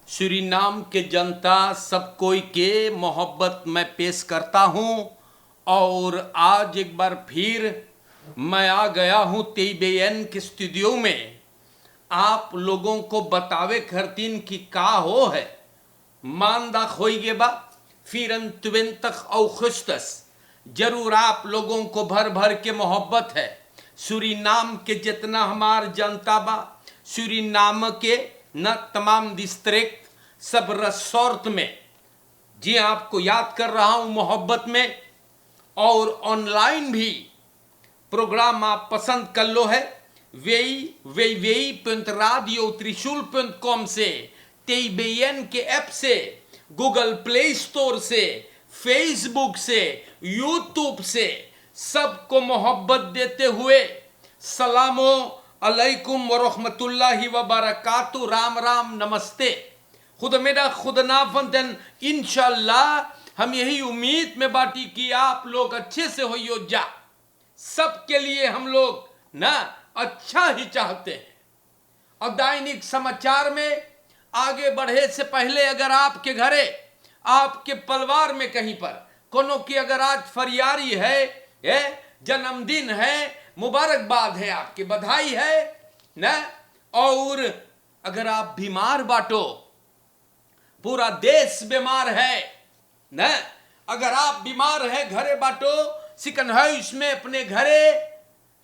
Suriname के जनता सब कोई के मोहब्बत मैं पेश करता हूँ। और आज एक बार फिर मैं आ गया हूँ TBN के स्टूडियो में आप लोगों को बतावे खरतीन की का हो है मानदा खोइगे बा फिर तक औखुस्तस जरूर आप लोगों को भर भर के मोहब्बत है। सूरीनाम के जितना हमार जनता बा सूरीनाम के न तमाम डिस्ट्रिक्ट सब रिसोर्ट में जी आपको याद कर रहा हूं मोहब्बत में। और ऑनलाइन भी प्रोग्राम आप पसंद कर लो है www.radiotrishul.com से TBN के ऐप से गूगल प्ले स्टोर से फेसबुक से यूट्यूब से सबको मोहब्बत देते हुए सलामो अलैकुम व रहमतुल्लाहि व बरकातु राम राम नमस्ते। खुद मेरा खुद नाफन इंशाल्लाह हम यही उम्मीद में बाटी कि आप लोग अच्छे से हो जा। सबके लिए हम लोग ना अच्छा ही चाहते हैं। और दैनिक समाचार में आगे बढ़े से पहले अगर आपके घरे आपके परिवार में कहीं पर कोनो की अगर आज फरियारी है जन्मदिन है मुबारकबाद है आपकी बधाई है ना। और अगर आप बीमार बाटो पूरा देश बीमार है ना। अगर आप बीमार है घरे बाटो सिकन है इसमें अपने घरे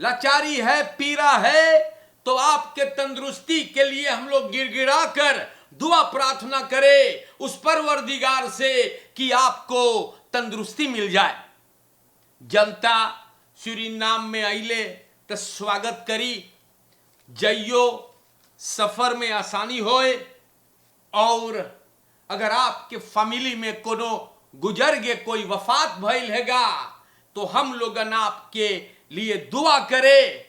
लाचारी है पीरा है तो आपके तंदुरुस्ती के लिए हम लोग गिड़गिड़ा कर दुआ प्रार्थना करें उस परवरदिगार से कि आपको तंदुरुस्ती मिल जाए। जनता सूरीनाम में आइले तो स्वागत करी जइयो सफर में आसानी होए। और अगर आपके फैमिली में कोनो गुजर गए कोई वफात भइल हैगा तो हम लोगन आपके लिए दुआ करें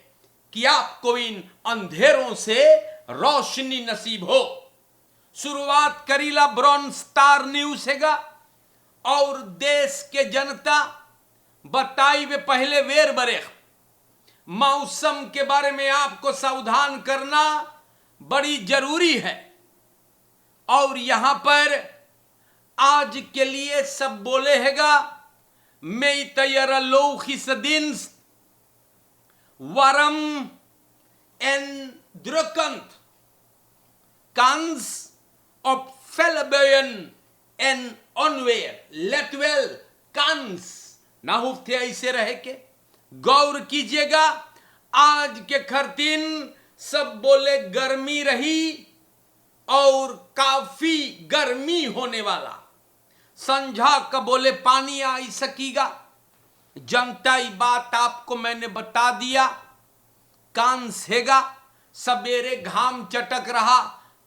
कि आपको इन अंधेरों से रोशनी नसीब हो। शुरुआत करीला ब्रॉन स्टार न्यूज हैगा और देश के जनता बताई वे पहले वेर बरे मौसम के बारे में आपको सावधान करना बड़ी जरूरी है। और यहां पर आज के लिए सब बोले हैगा मैं तैयार लोखिसदिन वारम एन द्रकंत कांस ऑफ फेलबेयन एन ऑनवेयर लेटवेल कांस ना होते ऐसे रहे के गौर कीजिएगा। आज के खरतीन सब बोले गर्मी रही और काफी गर्मी होने वाला संझा का बोले पानी आ सकीगा। जनता ये बात आपको मैंने बता दिया कांस हैगा सवेरे घाम चटक रहा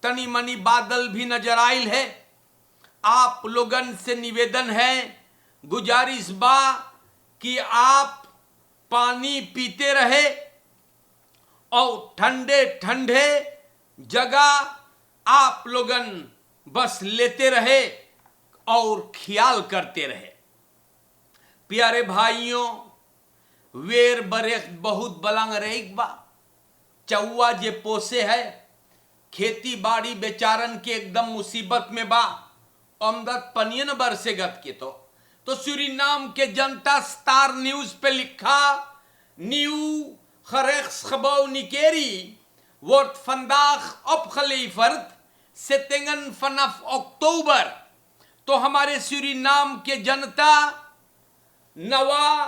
तनी मनी बादल भी नजर आयल है। आप लोगन से निवेदन है गुजारिश बा कि आप पानी पीते रहे और ठंडे ठंडे जगह आप लोगन बस लेते रहे और ख्याल करते रहे। प्यारे भाइयों वेर बरेख बहुत बलंग रहेग बा चौवा जे पोसे है खेती बाड़ी बेचारन के एकदम मुसीबत में बा आमदत पनियन बरसेगत के तो सूरीनाम के जनता स्टार न्यूज पे लिखा न्यू खरेख्स खबौ निकेरी वर्ट फंदाख अपखलीफर्द सेतेंगन फनफ अक्टूबर। तो हमारे सूरीनाम के जनता नवा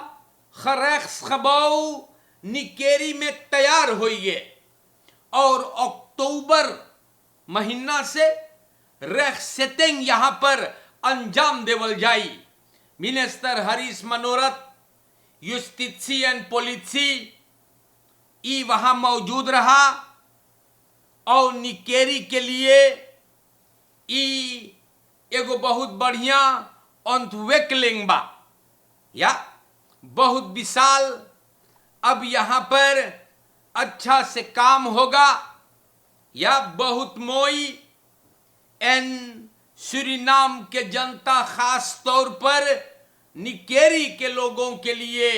खरेख्स खबौ निकेरी में तैयार होइए और अक्टूबर महीना से रेख सेतेंग यहां पर अंजाम देवल जाई। मिनिस्टर हरीश मनोरथ युस्टिसी एंड पॉलिसी ई वहां मौजूद रहा और निकेरी के लिए ई एगो बहुत बढ़िया अंतवेकलिंग बा या बहुत विशाल अब यहां पर अच्छा से काम होगा या बहुत मोई एन सूरीनाम के जनता खास तौर पर निकेरी के लोगों के लिए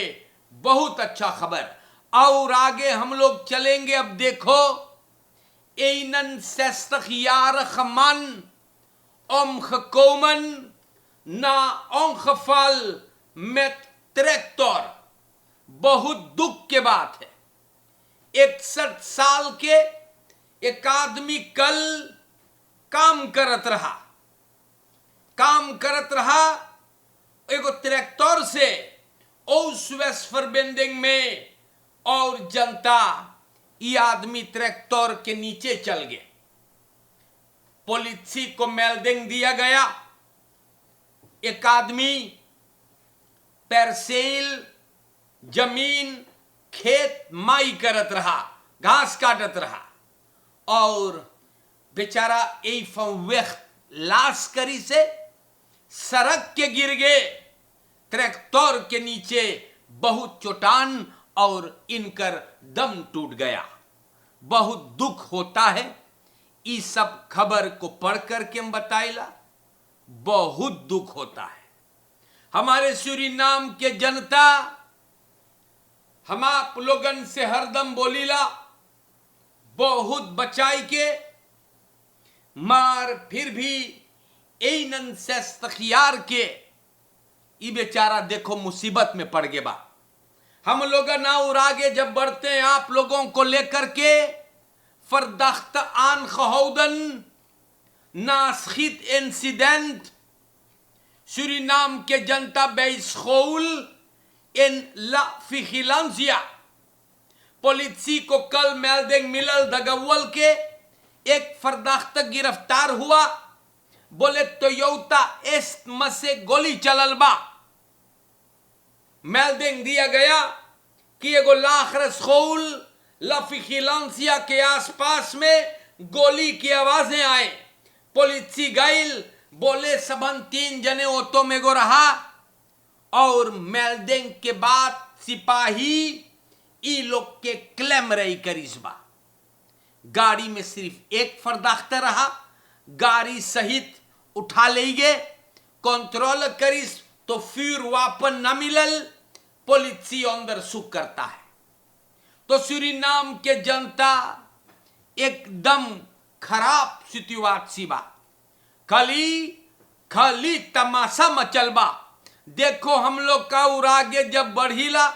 बहुत अच्छा खबर। और आगे हम लोग चलेंगे। अब देखो एनन सेस्तख यार khaman omgekomen na ongeval met tractor. बहुत दुख के बात है, 61 साल के एक आदमी कल काम करत रहा एगो ट्रैक्टर से उस वेस्टफरबेंडिंग में, और जनता ये आदमी ट्रैक्टर के नीचे चल गए। पुलिस को मेल्डिंग दिया गया, एक आदमी पैरसेल जमीन खेत माई करत रहा, घास काटत रहा, और बेचारा यही फवेख लाश करी से सड़क के गिर गए ट्रैक्टर के नीचे, बहुत चोटान, और इनकर दम टूट गया। बहुत दुख होता है, इस सब खबर को पढ़ करके हम बताइला, बहुत दुख होता है। हमारे सूरीनाम के जनता, हम आप लोगन से हरदम बोलीला बहुत बचाई के, मार फिर भी एनन से तखियार के ये बेचारा देखो मुसीबत में पड़ गए बा। हम लोग ना और आगे जब बढ़ते हैं आप लोगों को लेकर के, फरदख्त आन खहौदन नासखित इंसिडेंट सूरीनाम के जनता बेइस्खोल इन ला फिखिलांसिया। पुलिस को कल मेल्डिंग मिलल दगवल के एक फरदख्त गिरफ्तार हुआ, बोले टोयोटा एस्ट में से गोली चलल बा। मेल्डिंग दिया गया कि एगो लाखरसखोल लफिखिलांसिया के आसपास में गोली की आवाजें आए। पुलिस गईल, बोले 3 जने ऑटो में गो रहा, और मेल्डिंग के बाद सिपाही ई लोग के क्लेम रही करिश्मा। गाड़ी में सिर्फ एक फरदाख्त रहा, गाड़ी सहित उठा ले गए, कंट्रोल करिस तो फिर वापन न मिलल, पुलिस अंदर सुख करता है। तो सूरीनाम के जनता एकदम खराब सिचुएशन बा, खाली तमाशा मचल बा। देखो हम लोग का और आगे जब बढ़ीला,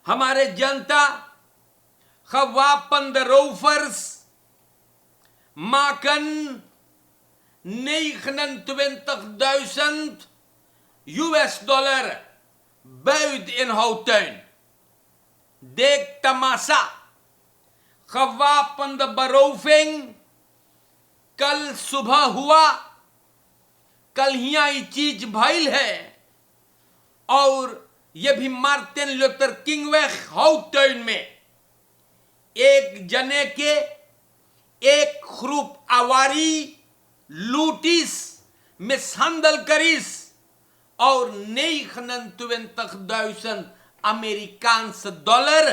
हमारे जनता खवापन the रोफर्स maken 29.000 US-dollar buit in Houttuin. देख तमाशा, खवापन द बरोफिंग कल सुबह हुआ, कल यहाँ ये चीज भइल है, और ये भी मार्टिन लूथर किंग वे हाउटन में एक जने के एक ग्रुप आवारी लूटिस मिसहंदल करिस, और 29.000 अमेरिकान्स डॉलर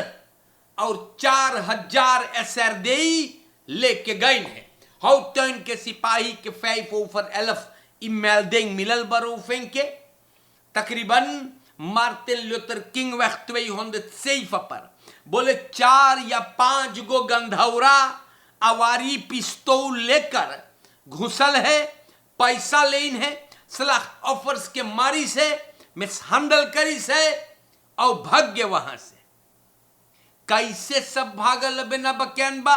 और 4000 एसरदेई लेके गए हैं। हाउटन के सिपाही के 511 मेल्डिंग मिलल बरोफिंग के तकरीबन मार्टिन लूथर किंग वक्त पर बोले 4 या 5 गो गंधौरा आवारी पिस्तौल लेकर घुसल है, पैसा लेन है, सलाह ऑफर्स के मारी से मिसहंडल करी से, और भाग्य वहां से कैसे सब भागल बिना बकैन बा।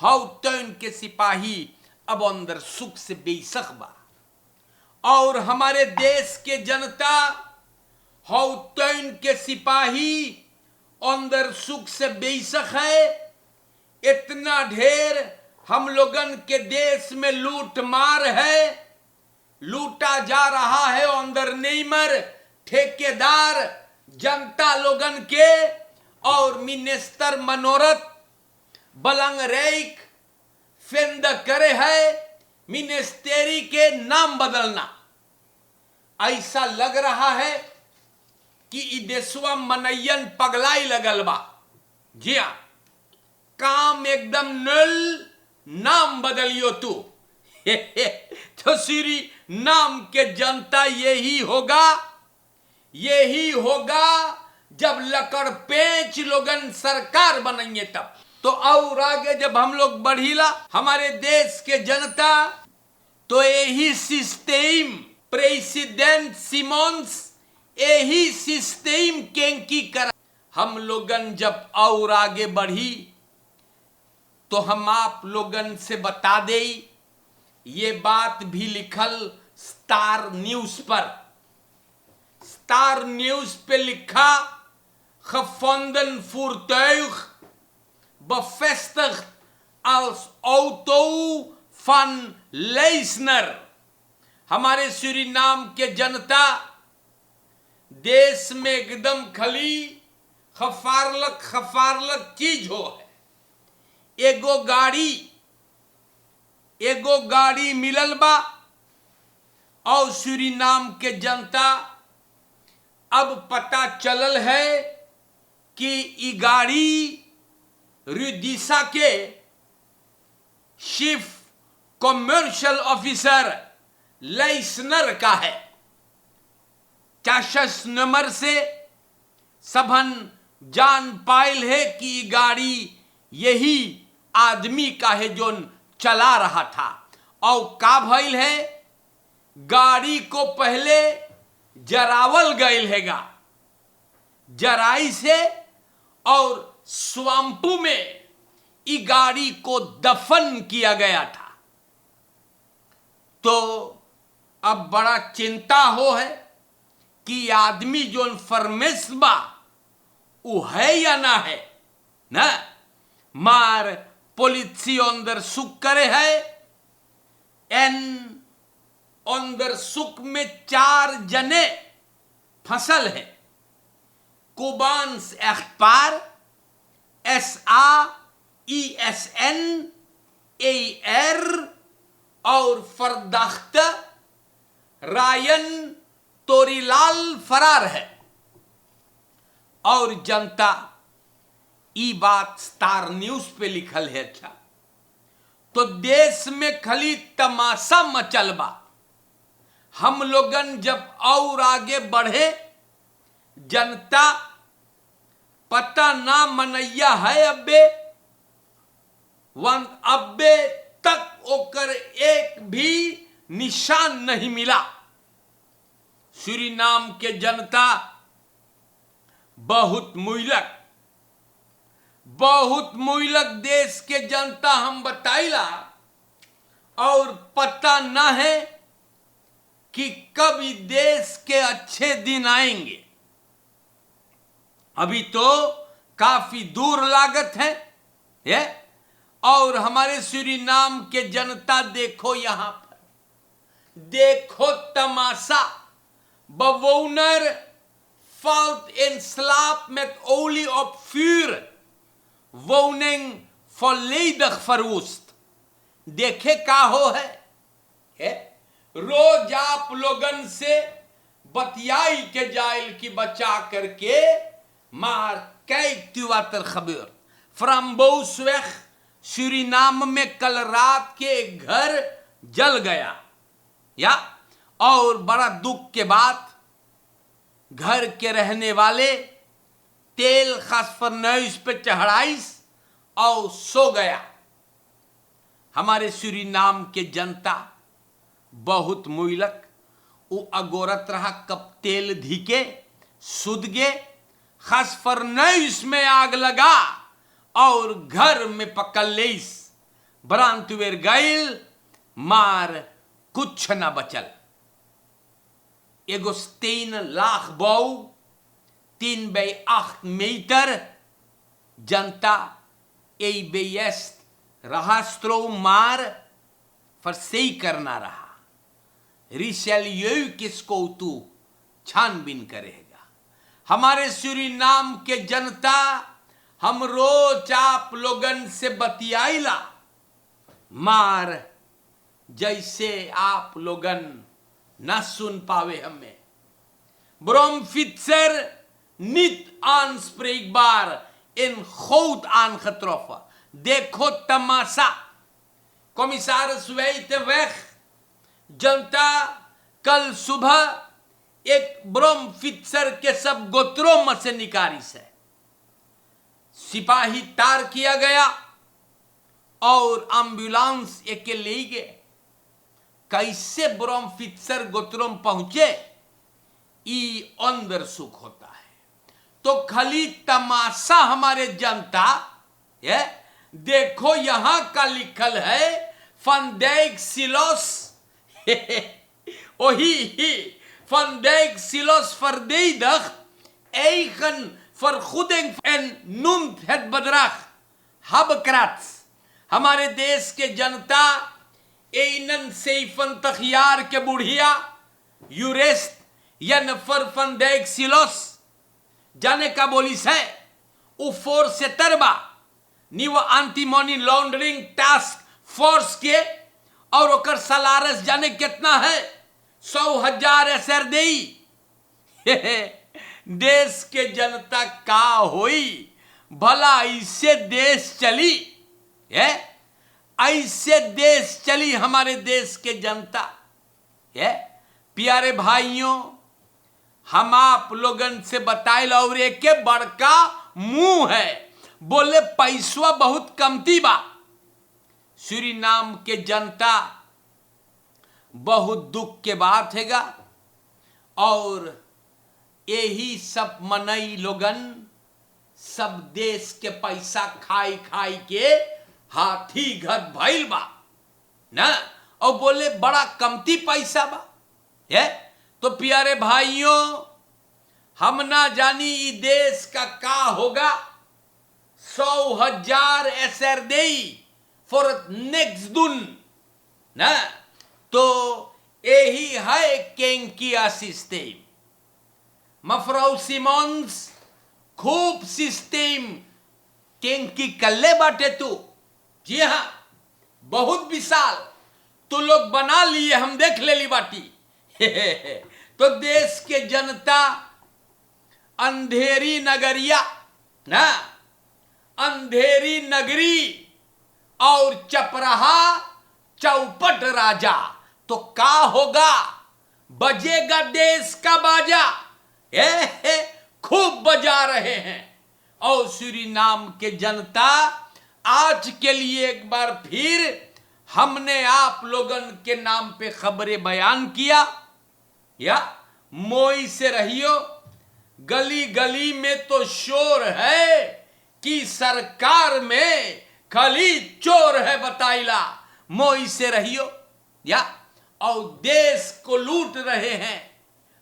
हाउटन के सिपाही अब अंदर सुख से बेसख बा, और हमारे देश के जनता हाउटन के सिपाही अंदर सुख से बेसख है। इतना ढेर हम लोगन के देश में लूट मार है, लूटा जा रहा है अंदर नेमर ठेकेदार जनता लोगन के, और मिनिस्टर मनोरथ बलंग रेक फेंद करे है मिनिस्टेरी के नाम बदलना। ऐसा लग रहा है कि ई देशवा मनैयन पगलाई लगल बा। जी हाँ, काम एकदम नल, नाम बदलियो तू। तो श्री नाम के जनता यही होगा जब लकड़ पेच लोगन सरकार बनेंगे तब। तो और आगे जब हम लोग बढ़ीला, हमारे देश के जनता तो यही सिस्टम प्रेसिडेंट सिमोन्स यही सिस्टम केंकी कर। हम लोगन जब और आगे बढ़ी तो हम आप लोगन से बता दे, ये बात भी लिखल स्टार न्यूज पर। स्टार न्यूज पे लिखा, gevonden voertuig bevestigd als auto van Leisner। हमारे सूरीनाम के जनता देश में एकदम खली खफारलक चीज हो है। एगो गाड़ी मिलल बा और सूरीनाम के जनता अब पता चलल है कि ई गाड़ी रुदिसा के चीफ कमर्शियल ऑफिसर लेस्नर का है। चाशस नंबर से सबन जान पायल है कि गाड़ी यही आदमी का है जो चला रहा था। और का भइल है, गाड़ी को पहले जरावल गयल हैगा, जराई से, और स्वाम्पू में ई गाड़ी को दफन किया गया था। तो अब बड़ा चिंता हो है कि आदमी जो फरमेस बा वो है या ना है ना। मार पुलिस अंदर सुख करे है। एन अंदर सुख में 4 जने फसल है। कुबान्स एख्पार SAESN AR और फरदाख्त रायन तोरीलाल फरार है। और जनता ई बात स्टार न्यूज पे लिखल है। अच्छा, तो देश में खली तमाशा मचल बा। हम लोगन जब और आगे बढ़े, जनता पता ना मनैया है अब्बे तक ओकर एक भी निशान नहीं मिला। सूरीनाम के जनता बहुत मुइलक देश के जनता हम बताइला, और पता ना है कि कब इस देश के अच्छे दिन आएंगे। अभी तो काफी दूर लागत है ये। और हमारे सूरीनाम के जनता देखो, यहां पर देखो तमाशा। Bewoner valt in slaap met olie op vuur, woning volledig verwoest। देखे का हो है? रोज आप लोगन से बतियाई के जाइल की बचा करके मार kijkt u wat er gebeurt। फ्राम्बोसवेग सूरीनाम में कल रात के घर जल गया, या और बड़ा दुख के बाद घर के रहने वाले तेल खासफरनैस पे चढ़ाइस और सो गया। हमारे सूरीनाम के जनता बहुत मुइलक वो अगोरत रहा कब तेल धीके सुध गे, खासफरनैस में आग लगा और घर में पकड़ लेस। ब्रांतवेर गैल मार कुछ न बचल। एगो 3 लाख बौ 3 bij 8 meter जनता बेयस्त रहा स्त्रो मार फरसई करना रहा। रिशेलियो किसको तू छानबीन करेगा। हमारे सूरीनाम के जनता हम रोज आप लोगन से बतियाइला, मार जैसे आप लोगन ना सुन पावे हमें। Bromfietser niet aanspreekbaar in groot aangetroffen। देखो तमाशा, कमिश्नर वेते weg। जनता कल सुबह एक ब्रोमफित्सर के सब गोत्रों में से निकाली से सिपाही तार किया गया और एम्बुलेंस एक ले गए। कैसे ब्रह्मफित्सर गोत्रों में पहुंचे, ई अंदर सुख होता है। तो खाली तमाशा हमारे जनता, ये देखो यहां का लिखल है फंडेक सिलोस वही फंडेक silos फरदेदख eigen vergoeding en noemt het bedrag habekrat। हमारे देश के जनता 71 jaar के बुढ़िया यूरेस्ट या नफर फंडेक सिलोस जाने का बोलिस है उफोर से तरबा नीव anti money laundering task force के, और ओकर सलारस जाने कितना है 100,000 एसर देई। देश के जनता का होई भला, ऐसे देश चली है, ऐसे देश चली हमारे देश के जनता है। प्यारे भाइयों, हम आप लोगन से बताइल और एक बड़का मुंह है, बोले पैसवा बहुत कमती बा। सूरीनाम के जनता बहुत दुख के बात हैगा, और यही सब मनई लोगन सब देश के पैसा खाई खाई के हाथी घट भइल बा ना, और बोले बड़ा कमती पैसा बा है। तो प्यारे भाइयों, हम ना जानी ई देश का होगा 100,000 एसर देई फॉर नेक्स्ट दुन ना। तो यही है केंकिया सिस्टम। मफ्राउ सिमोन्स खूब सिस्टम केंकी कल्ले बाटे तू, जी हां बहुत विशाल तू लोग बना लिए, हम देख ले ली बाटी। तो देश के जनता अंधेरी नगरिया ना, अंधेरी नगरी और चपराहा चौपट राजा, तो का होगा, बजेगा देश का बाजा। खूब बजा रहे हैं। और सूरीनाम के जनता, आज के लिए एक बार फिर हमने आप लोगन के नाम पे खबरें बयान किया, या मोई से रहियो। गली गली में तो शोर है कि सरकार में खाली चोर है बताइला, मोई से रहियो। या और देश को लूट रहे हैं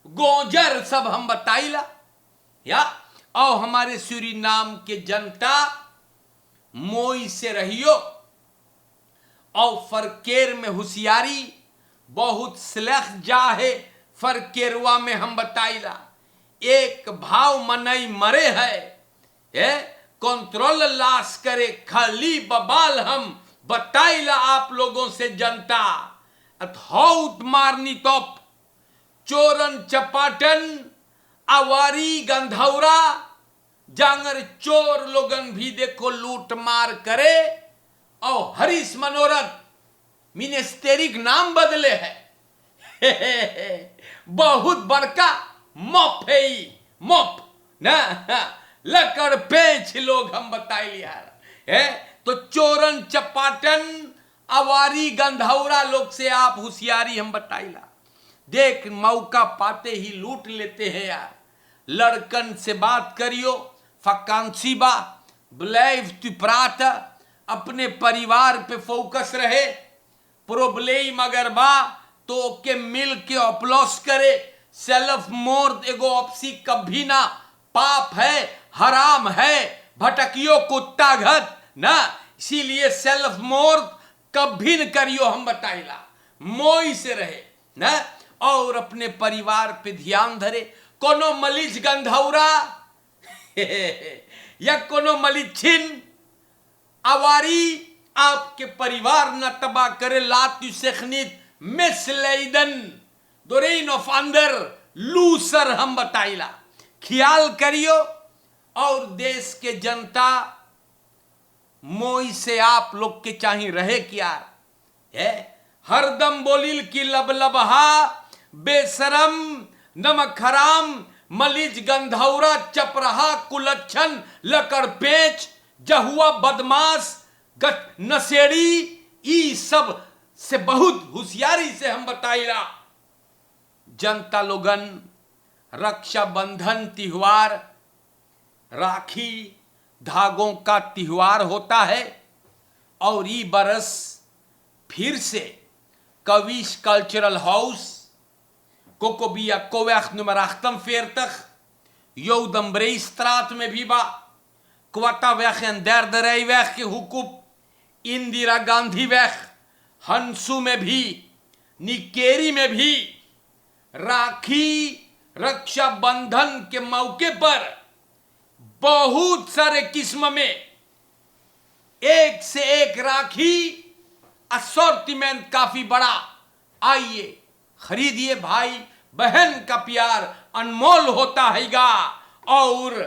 गोजर सब हम बताइला। या और हमारे सूरीनाम के जनता मोई से रहियो, और फरकेर में होशियारी बहुत स्लख जा है। फरकेरवा में हम बताइला एक भाव मनई मरे है कंट्रोल लाश करे खाली बबाल, हम बताइला आप लोगों से जनता अथौत मारनी तोप चोरन चपाटन आवारी गंधौरा जांगर चोर लोगन भी देखो लूट मार करे। और हरीश मनोरथ मिनिस्टेरिक नाम बदले है। बहुत बड़का मॉप है, मॉप ना लकड़ पेच लोग हम बताइए यार है। तो चोरन चपाटन आवारी गंधौरा लोग से आप होशियारी हम बताइला। देख मौका पाते ही लूट लेते हैं यार। लड़कन से बात करियो, फकांसी बा ब्लेव तुपरात, अपने परिवार पे फोकस रहे। प्रॉब्लम अगर बा तो के मिल के अपलॉस करे। सेल्फ मोर्द एगो ऑप्सी कभी ना पाप है, हराम है, भटकियो कुत्ता घत ना, इसीलिए सेल्फ मोर्द कभी न करियो हम बताइला। मोई से रहे ना, और अपने परिवार पे ध्यान धरे। कोनो मलिज गंधौरा या कोनो मलिज छिन आवारी आपके परिवार न तबाह करे। लातु सेखनित मिसलेदन दोरेन ऑफ अंदर लूसर हम बताइला। ख्याल करियो। और देश के जनता मोई से आप लोग के चाहिए रहे क्या है। हरदम बोलिल की लबलबहा बेशरम नमक हराम मलिज गंधौरा चपरहा कुलच्छन लकड़ पेच जहुआ बदमाश नशेड़ी, ई सब से बहुत होशियारी से हम बताइला। जनता लोगन रक्षाबंधन त्योहार राखी धागों का त्योहार होता है और ये बरस फिर से कविश कल्चरल हाउस कोकोबिया कोवैख नुमर 48 Joudem Breestraat में भी बा, क्वाटा वैख अंदर दराई वैख के हुकूब, इंदिरा गांधी वैख, हंसू में भी, निकेरी में भी राखी रक्षाबंधन के मौके पर बहुत सारे किस्म में एक से एक राखी, असॉर्टिमेंट काफी बड़ा। आइए खरीदिए, भाई बहन का प्यार अनमोल होता हैगा और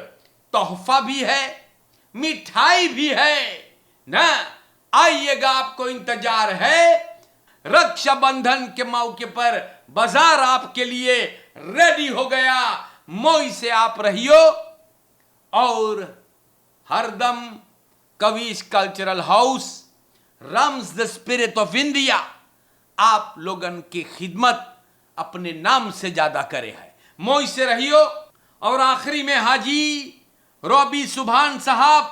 तोहफा भी है, मिठाई भी है ना। आइएगा, आपको इंतजार है। रक्षाबंधन के मौके पर बाजार आपके लिए रेडी हो गया। मोई से आप रहियो और हरदम Kavish cultural house rums the spirit of India आप लोगन की खिदमत अपने नाम से ज्यादा करे है। मोई से रहियो। और आखिरी में हाजी रॉबी सुभान साहब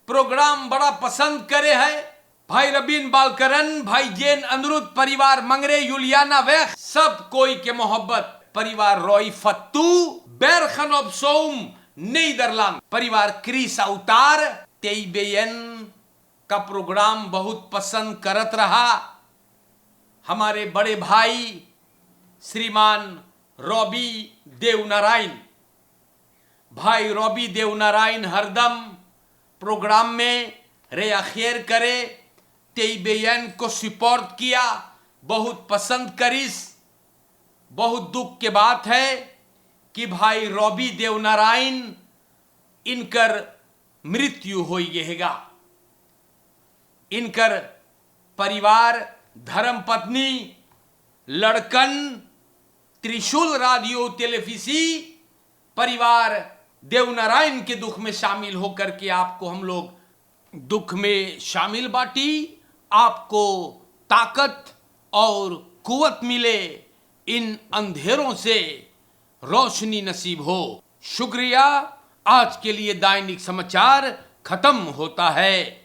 प्रोग्राम बड़ा पसंद करे है। भाई रबीन बालकरन, भाई जैन अनुरुद्ध, परिवार मंगरे, यूलियाना वैख, सब कोई के मोहब्बत, परिवार रॉय फत्तू, बेरखन ऑफ सोम नीदरलैंड, परिवार क्रिस अवतार तेईबेयन का प्रोग्राम बहुत पसंद करत रहा। हमारे बड़े भाई श्रीमान रॉबी देवनारायण, भाई रॉबी देवनारायण हरदम प्रोग्राम में रेया खैर करे, तेईबेयन को सपोर्ट किया, बहुत पसंद करिस। बहुत दुख के बात है कि भाई रॉबी देवनारायण इनकर मृत्यु हो गएगा। इनकर परिवार, धर्म पत्नी, लड़कन, त्रिशूल रेडियो टेलीविजी परिवार देवनारायण के दुख में शामिल होकर के आपको हम लोग दुख में शामिल बाटी। आपको ताकत और कुवत मिले, इन अंधेरों से रोशनी नसीब हो। शुक्रिया। आज के लिए दैनिक समाचार खत्म होता है।